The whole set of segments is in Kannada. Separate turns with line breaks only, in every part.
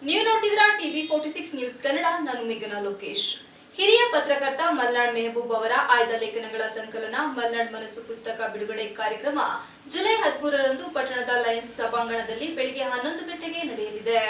ನೀವು ನೋಡ್ತಿದ್ದೀರಾ ಟಿವಿ 46 ನ್ಯೂಸ್ ಕನ್ನಡ. ನಾನು ಮೇಘನಾ ಲೋಕೇಶ್. ಹಿರಿಯ ಪತ್ರಕರ್ತ ಮಲ್ನಾಡ್ ಮೆಹಬೂಬ್ ಅವರ ಆಯ್ದ ಲೇಖನಗಳ ಸಂಕಲನ ಮಲ್ನಾಡ್ ಮನಸ್ಸು ಪುಸ್ತಕ ಬಿಡುಗಡೆ ಕಾರ್ಯಕ್ರಮ ಜುಲೈ 13ರಂದು ಪಟ್ಟಣದ ಲಯನ್ಸ್ ಸಭಾಂಗಣದಲ್ಲಿ ಬೆಳಗ್ಗೆ 11 ಗಂಟೆಗೆ ನಡೆಯಲಿದೆ.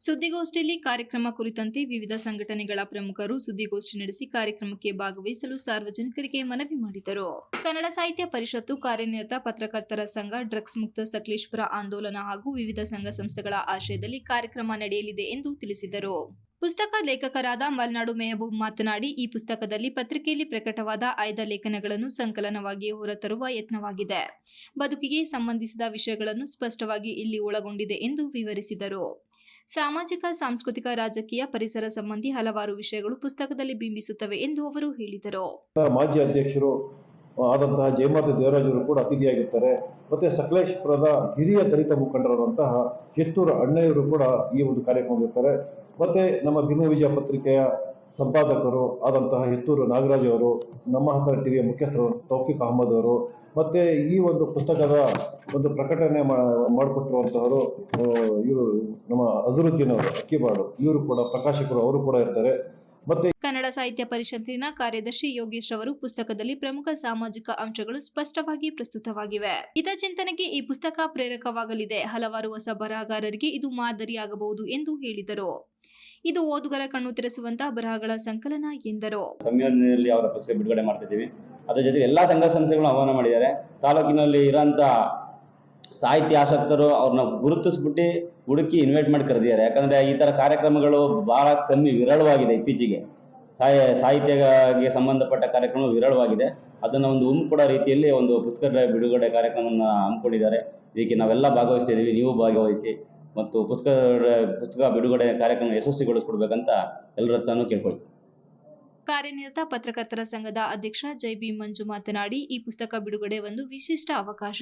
ಸುದ್ದಿಗೋಷ್ಠಿಯಲ್ಲಿ ಕಾರ್ಯಕ್ರಮ ಕುರಿತಂತೆ ವಿವಿಧ ಸಂಘಟನೆಗಳ ಪ್ರಮುಖರು ಸುದ್ದಿಗೋಷ್ಠಿ ನಡೆಸಿ ಕಾರ್ಯಕ್ರಮಕ್ಕೆ ಭಾಗವಹಿಸಲು ಸಾರ್ವಜನಿಕರಿಗೆ ಮನವಿ ಮಾಡಿದರು. ಕನ್ನಡ ಸಾಹಿತ್ಯ ಪರಿಷತ್ತು, ಕಾರ್ಯನಿರತ ಪತ್ರಕರ್ತರ ಸಂಘ, ಡ್ರಗ್ಸ್ ಮುಕ್ತ ಸಕಲೇಶಪುರ ಆಂದೋಲನ ಹಾಗೂ ವಿವಿಧ ಸಂಘ ಸಂಸ್ಥೆಗಳ ಆಶ್ರಯದಲ್ಲಿ ಕಾರ್ಯಕ್ರಮ ನಡೆಯಲಿದೆ ಎಂದು ತಿಳಿಸಿದರು. ಪುಸ್ತಕ ಲೇಖಕರಾದ ಮಲ್ನಾಡು ಮೆಹಬೂಬ್ ಮಾತನಾಡಿ, ಈ ಪುಸ್ತಕದಲ್ಲಿ ಪತ್ರಿಕೆಯಲ್ಲಿ ಪ್ರಕಟವಾದ ಆಯ್ದ ಲೇಖನಗಳನ್ನು ಸಂಕಲನವಾಗಿ ಹೊರತರುವ ಯತ್ನವಾಗಿದೆ. ಬದುಕಿಗೆ ಸಂಬಂಧಿಸಿದ ವಿಷಯಗಳನ್ನು ಸ್ಪಷ್ಟವಾಗಿ ಇಲ್ಲಿ ಒಳಗೊಂಡಿದೆ ಎಂದು ವಿವರಿಸಿದರು. ಸಾಮಾಜಿಕ, ಸಾಂಸ್ಕೃತಿಕ, ರಾಜಕೀಯ, ಪರಿಸರ ಸಂಬಂಧಿ ಹಲವಾರು ವಿಷಯಗಳು ಪುಸ್ತಕದಲ್ಲಿ ಬಿಂಬಿಸುತ್ತವೆ ಎಂದು ಅವರು ಹೇಳಿದರು.
ಮಾಜಿ ಅಧ್ಯಕ್ಷರು ಆದಂತಹ ಜಯಮಾತ ದೇವರಾಜರು ಕೂಡ ಅತಿಥಿಯಾಗಿರ್ತಾರೆ. ಮತ್ತೆ ಸಕಲೇಶಪುರದ ಹಿರಿಯ ದಲಿತ ಮುಖಂಡರಾದಂತಹ ಹೆತ್ತೂರು ಅಣ್ಣಯ್ಯರು ಕೂಡ ಈ ಒಂದು ಕಾರ್ಯಕ್ರಮದಲ್ಲಿರ್ತಾರೆ. ಮತ್ತೆ ನಮ್ಮ ಭೀಮ ವಿಜಯ ಪತ್ರಿಕೆಯ ಸಂಪಾದಕರು ಆದಂತಹ ಹೆತ್ತೂರು ನಾಗರಾಜ್ ಅವರು, ನಮ್ಮ ಹಸರ ಟಿವಿಯ ಮುಖ್ಯಸ್ಥರು ತೌಫಿಕ್ ಅಹಮದ್ ಅವರು, ಮತ್ತೆ ಈ ಒಂದು ಪುಸ್ತಕದ ಒಂದು ಪ್ರಕಟಣೆ ಮಾಡಿಕೊಟ್ಟಿರುವಂತಹವರು ಇವರು ನಮ್ಮ ಅಜರುದ್ದೀನ್ ಅವರು ಅಕ್ಕಿಬಾಡು, ಇವರು ಕೂಡ ಪ್ರಕಾಶಕರು, ಅವರು ಕೂಡ ಇರ್ತಾರೆ. ಮತ್ತೆ
ಕನ್ನಡ ಸಾಹಿತ್ಯ ಪರಿಷತ್ತಿನ ಕಾರ್ಯದರ್ಶಿ ಯೋಗೇಶ್ ಅವರು ಪುಸ್ತಕದಲ್ಲಿ ಪ್ರಮುಖ ಸಾಮಾಜಿಕ ಅಂಶಗಳು ಸ್ಪಷ್ಟವಾಗಿ ಪ್ರಸ್ತುತವಾಗಿವೆ. ಹಿತಚಿಂತನೆಗೆ ಈ ಪುಸ್ತಕ ಪ್ರೇರಕವಾಗಲಿದೆ. ಹಲವಾರು ಹೊಸ ಬರಹಗಾರರಿಗೆ ಇದು ಮಾದರಿಯಾಗಬಹುದು ಎಂದು ಹೇಳಿದರು. ಇದು ಓದುಗರ ಕಣ್ಣು ತೆರೆಸುವಂತಹ ಬರಹಗಳ ಸಂಕಲನ ಎಂದರು.
ಸಮ್ಮೇಳನದಲ್ಲಿ ಅವರ ಪುಸ್ತಕ ಬಿಡುಗಡೆ ಮಾಡ್ತಿದ್ದೀವಿ. ಅದರ ಜೊತೆಗೆ ಎಲ್ಲ ಸಂಘ ಸಂಸ್ಥೆಗಳನ್ನು ಆಹ್ವಾನ ಮಾಡಿದ್ದಾರೆ. ತಾಲೂಕಿನಲ್ಲಿ ಇರೋಂಥ ಸಾಹಿತ್ಯ ಆಸಕ್ತರು ಅವ್ರನ್ನ ಗುರುತಿಸ್ಬಿಟ್ಟು ಹುಡುಕಿ ಇನ್ವೈಟ್ ಮಾಡಿ ಕರೆದಿದ್ದಾರೆ. ಯಾಕಂದರೆ ಈ ಥರ ಕಾರ್ಯಕ್ರಮಗಳು ಭಾಳ ಕಮ್ಮಿ, ವಿರಳವಾಗಿದೆ. ಇತ್ತೀಚೆಗೆ ಸಾಹಿತ್ಯಕ್ಕೆ ಸಂಬಂಧಪಟ್ಟ ಕಾರ್ಯಕ್ರಮ ವಿರಳವಾಗಿದೆ. ಅದನ್ನು ಒಂದು ಕೊಡೋ ರೀತಿಯಲ್ಲಿ ಒಂದು ಪುಸ್ತಕ ಬಿಡುಗಡೆ ಕಾರ್ಯಕ್ರಮವನ್ನು ಹಮ್ಮಿಕೊಂಡಿದ್ದಾರೆ. ಇದಕ್ಕೆ ನಾವೆಲ್ಲ ಭಾಗವಹಿಸ್ತಿದ್ದೀವಿ. ನೀವು ಭಾಗವಹಿಸಿ ಮತ್ತು ಪುಸ್ತಕ ಬಿಡುಗಡೆ ಕಾರ್ಯಕ್ರಮ ಯಶಸ್ವಿಗೊಳಿಸ್ಕೊಡ್ಬೇಕಂತ ಎಲ್ಲರ ಹತ್ರನೂ ಕೇಳ್ಕೊಳ್ತೀವಿ.
ಕಾರ್ಯನಿರತ ಪತ್ರಕರ್ತರ ಸಂಘದ ಅಧ್ಯಕ್ಷ ಜೈ ಮಂಜು ಮಾತನಾಡಿ, ಈ ಪುಸ್ತಕ ಬಿಡುಗಡೆ ಒಂದು ವಿಶಿಷ್ಟ ಅವಕಾಶ.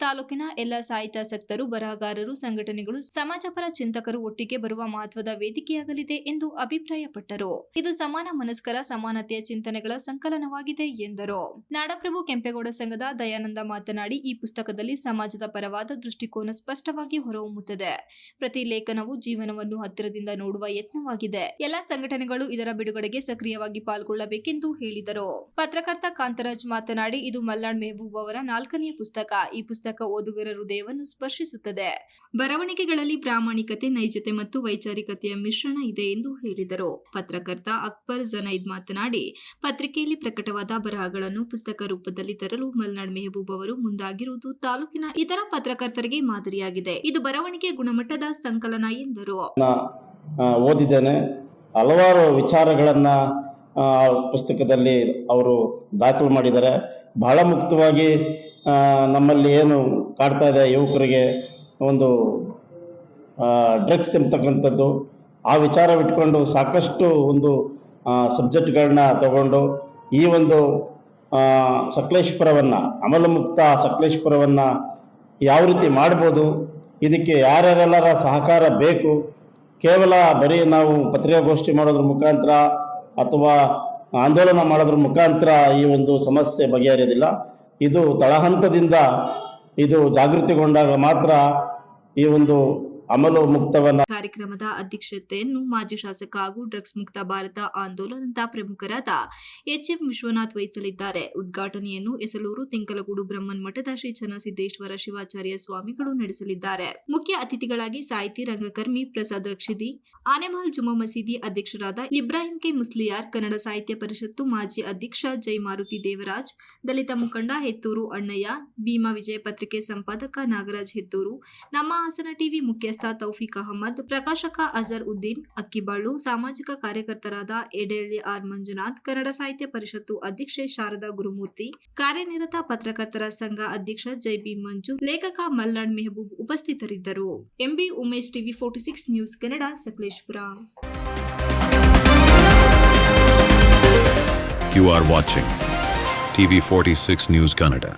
ತಾಲೂಕಿನ ಎಲ್ಲ ಸಾಹಿತ್ಯಾಸಕ್ತರು, ಬರಹಗಾರರು, ಸಂಘಟನೆಗಳು, ಸಮಾಜಪರ ಚಿಂತಕರು ಒಟ್ಟಿಗೆ ಬರುವ ಮಹತ್ವದ ವೇದಿಕೆಯಾಗಲಿದೆ ಎಂದು ಅಭಿಪ್ರಾಯಪಟ್ಟರು. ಇದು ಸಮಾನ ಮನಸ್ಕರ, ಸಮಾನತೆಯ ಚಿಂತನೆಗಳ ಸಂಕಲನವಾಗಿದೆ ಎಂದರು. ನಾಡಪ್ರಭು ಕೆಂಪೇಗೌಡ ಸಂಘದ ದಯಾನಂದ ಮಾತನಾಡಿ, ಈ ಪುಸ್ತಕದಲ್ಲಿ ಸಮಾಜದ ಪರವಾದ ದೃಷ್ಟಿಕೋನ ಸ್ಪಷ್ಟವಾಗಿ ಹೊರಹೊಮ್ಮುತ್ತದೆ. ಪ್ರತಿ ಲೇಖನವು ಜೀವನವನ್ನು ಹತ್ತಿರದಿಂದ ನೋಡುವ ಯತ್ನವಾಗಿದೆ. ಎಲ್ಲ ಸಂಘಟನೆಗಳು ಇದರ ಬಿಡುಗಡೆಗೆ ಸಕ್ರಿಯವಾಗಿ ಪಾಲ್ಗೊಳ್ಳಬೇಕೆಂದು ಹೇಳಿದರು. ಪತ್ರಕರ್ತ ಕಾಂತರಾಜ್ ಮಾತನಾಡಿ, ಇದು ಮಲ್ನಾಡ್ ಮೆಹಬೂಬ್ ಅವರ 4ನೇ ಪುಸ್ತಕ. ಈ ಪುಸ್ತಕ ಓದುಗರ ಹೃದಯವನ್ನು ಸ್ಪರ್ಶಿಸುತ್ತದೆ. ಬರವಣಿಗೆಗಳಲ್ಲಿ ಪ್ರಾಮಾಣಿಕತೆ, ನೈಜತೆ ಮತ್ತು ವೈಚಾರಿಕತೆಯ ಮಿಶ್ರಣ ಇದೆ ಎಂದು ಹೇಳಿದರು. ಪತ್ರಕರ್ತ ಅಕ್ಬರ್ ಜನೈದ್ ಮಾತನಾಡಿ, ಪತ್ರಿಕೆಯಲ್ಲಿ ಪ್ರಕಟವಾದ ಬರಹಗಳನ್ನು ಪುಸ್ತಕ ರೂಪದಲ್ಲಿ ತರಲು ಮಲ್ನಾಡ್ ಮೆಹಬೂಬ್ ಅವರು ಮುಂದಾಗಿರುವುದು ತಾಲೂಕಿನ ಇತರ ಪತ್ರಕರ್ತರಿಗೆ ಮಾದರಿಯಾಗಿದೆ. ಇದು ಬರವಣಿಗೆ ಗುಣಮಟ್ಟದ ಸಂಕಲನ ಎಂದರು.
ಓದಿದ್ದೇನೆ, ಹಲವಾರು ವಿಚಾರಗಳನ್ನ ಪುಸ್ತಕದಲ್ಲಿ ಅವರು ದಾಖಲು ಮಾಡಿದ್ದಾರೆ. ಬಹಳ ಮುಕ್ತವಾಗಿ ನಮ್ಮಲ್ಲಿ ಏನು ಕಾಡ್ತಾ ಇದೆ ಯುವಕರಿಗೆ, ಒಂದು ಡ್ರಗ್ಸ್ ಎಂಬತಕ್ಕಂಥದ್ದು, ಆ ವಿಚಾರವಿಟ್ಕೊಂಡು ಸಾಕಷ್ಟು ಒಂದು ಸಬ್ಜೆಕ್ಟ್ಗಳನ್ನ ತಗೊಂಡು ಈ ಒಂದು ಸಕಲೇಶಪುರವನ್ನು, ಅಮಲು ಮುಕ್ತ ಸಕಲೇಶಪುರವನ್ನು ಯಾವ ರೀತಿ ಮಾಡ್ಬೋದು, ಇದಕ್ಕೆ ಯಾರ್ಯಾರೆಲ್ಲರ ಸಹಕಾರ ಬೇಕು. ಕೇವಲ ಬರೀ ನಾವು ಪತ್ರಿಕಾಗೋಷ್ಠಿ ಮಾಡೋದ್ರ ಮುಖಾಂತರ ಅಥವಾ ಆಂದೋಲನ ಮಾಡೋದ್ರ ಮುಖಾಂತರ ಈ ಒಂದು ಸಮಸ್ಯೆ ಬಗೆಹರಿಯೋದಿಲ್ಲ. ಇದು ತಳಹಂತದಿಂದ ಇದು ಜಾಗೃತಿಗೊಂಡಾಗ ಮಾತ್ರ ಈ ಒಂದು ಅಮಲು ಮುಕ್ತವನ್ನ.
ಕಾರ್ಯಕ್ರಮದ ಅಧ್ಯಕ್ಷತೆಯನ್ನು ಮಾಜಿ ಶಾಸಕ ಹಾಗೂ ಡ್ರಗ್ಸ್ ಮುಕ್ತ ಭಾರತ ಆಂದೋಲನದ ಪ್ರಮುಖರಾದ ಎಚ್ಎಂ ವಿಶ್ವನಾಥ್ ವಹಿಸಲಿದ್ದಾರೆ. ಉದ್ಘಾಟನೆಯನ್ನು ಎಸಲೂರು ತಿಂಕಲಗೂಡು ಬ್ರಹ್ಮನ್ ಮಠದ ಶ್ರೀ ಚನ್ನಸಿದ್ದೇಶ್ವರ ಶಿವಾಚಾರ್ಯ ಸ್ವಾಮಿಗಳು ನಡೆಸಲಿದ್ದಾರೆ. ಮುಖ್ಯ ಅತಿಥಿಗಳಾಗಿ ಸಾಹಿತಿ ರಂಗಕರ್ಮಿ ಪ್ರಸಾದ್ ರಕ್ಷಿದಿ, ಆನೆಮಹಲ್ ಜುಮ್ಮಾ ಮಸೀದಿ ಅಧ್ಯಕ್ಷರಾದ ಇಬ್ರಾಹಿಂ ಕೆ ಮುಸ್ಲಿಯಾರ್, ಕನ್ನಡ ಸಾಹಿತ್ಯ ಪರಿಷತ್ತು ಮಾಜಿ ಅಧ್ಯಕ್ಷ ಜೈ ಮಾರುತಿ ದೇವರಾಜ್, ದಲಿತ ಮುಖಂಡ ಹೆತ್ತೂರು ಅಣ್ಣಯ್ಯ, ಭೀಮಾ ವಿಜಯ ಪತ್ರಿಕೆ ಸಂಪಾದಕ ನಾಗರಾಜ್ ಹೆತ್ತೂರು, ನಮ್ಮ ಹಾಸನ ಟಿವಿ ಮುಖ್ಯಸ್ಥ ತೌಫಿಕ್ ಅಹಮದ್, ಪ್ರಕಾಶಕ ಅಜರ್ ಉದ್ದೀನ್ ಅಕ್ಕಿಬಾಳು, ಸಾಮಾಜಿಕ ಕಾರ್ಯಕರ್ತರಾದ ಎಡೆಹಳ್ಳಿ ಆರ್ ಮಂಜುನಾಥ್, ಕನ್ನಡ ಸಾಹಿತ್ಯ ಪರಿಷತ್ತು ಅಧ್ಯಕ್ಷೆ ಶಾರದಾ ಗುರುಮೂರ್ತಿ, ಕಾರ್ಯನಿರತ ಪತ್ರಕರ್ತರ ಸಂಘ ಅಧ್ಯಕ್ಷ ಜೈ ಮಂಜು, ಲೇಖಕ ಮಲ್ನಾಡ್ ಮೆಹಬೂಬ್ ಉಪಸ್ಥಿತರಿದ್ದರು. M B Umesh, TV 46 news Kannada, Sakleshpur.
You are watching TV 46 News Kannada.